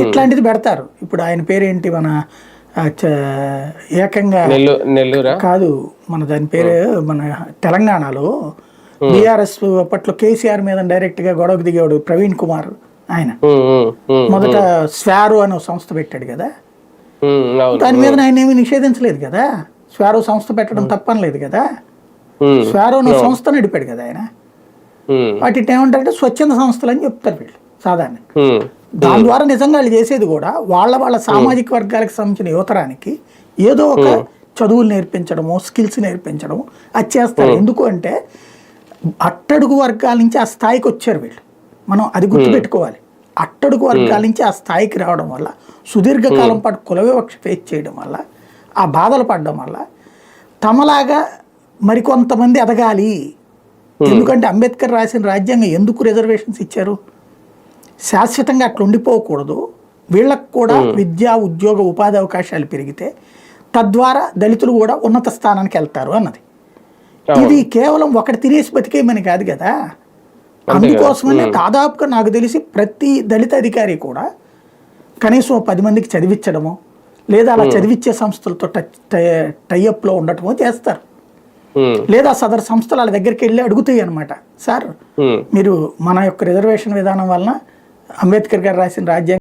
ఇట్లాంటిది పెడతారు. ఇప్పుడు ఆయన పేరేంటి, మన ఏకంగా నెల్లూరా కాదు, మన దాని పేరు మన తెలంగాణలో బీఆర్ఎస్ అప్పట్లో కేసీఆర్ మీద డైరెక్ట్ గా గొడవకు దిగేవాడు ప్రవీణ్ కుమార్. ఆయన మొదట స్వారో అనే సంస్థ పెట్టాడు కదా, దాని మీద ఆయన ఏమీ నిషేధించలేదు కదా. స్వారో సంస్థ పెట్టడం తప్పనలేదు కదా. స్వారో అనే సంస్థ నడిపాడు కదా ఆయన. వాటిని ఏమంటారంటే స్వచ్ఛంద సంస్థలు అని చెప్తారు వీళ్ళు సాధారణ. దాని ద్వారా నిజంగా వాళ్ళు చేసేది కూడా వాళ్ళ సామాజిక వర్గాలకు సంబంధించిన యువతరానికి ఏదో ఒక చదువులు నేర్పించడము, స్కిల్స్ నేర్పించడము అది చేస్తారు. ఎందుకు అంటే అట్టడుగు వర్గాల నుంచి ఆ స్థాయికి వచ్చారు వీళ్ళు. మనం అది గుర్తుపెట్టుకోవాలి. అట్టడుగు వర్గాల నుంచి ఆ స్థాయికి రావడం వల్ల, సుదీర్ఘకాలం పాటు కుల వివక్ష ఫేస్ చేయడం వల్ల, ఆ బాధలు పడడం వల్ల తమలాగా మరికొంతమంది ఎదగాలి. ఎందుకంటే అంబేద్కర్ రాసిన రాజ్యాంగం ఎందుకు రిజర్వేషన్స్ ఇచ్చారు? శాశ్వతంగా అట్లా ఉండిపోకూడదు, వీళ్ళకు కూడా విద్యా ఉద్యోగ ఉపాధి అవకాశాలు పెరిగితే తద్వారా దళితులు కూడా ఉన్నత స్థానానికి వెళ్తారు అన్నది. ఇది కేవలం ఒకటి తినేసి బతికేయమని కాదు కదా. అందుకోసమనే దాదాపుగా నాకు తెలిసి ప్రతి దళిత అధికారి కూడా కనీసం 10 మందికి చదివించడము, లేదా అలా చదివించే సంస్థలతో టైఅప్లో ఉండటమో చేస్తారు. లేదా సదరు సంస్థలు వాళ్ళ దగ్గరికి వెళ్ళి అడుగుతాయి అనమాట, సార్ మీరు మన యొక్క రిజర్వేషన్ విధానం వలన అంబేద్కర్ గారు రాసిన రాజ్యాంగం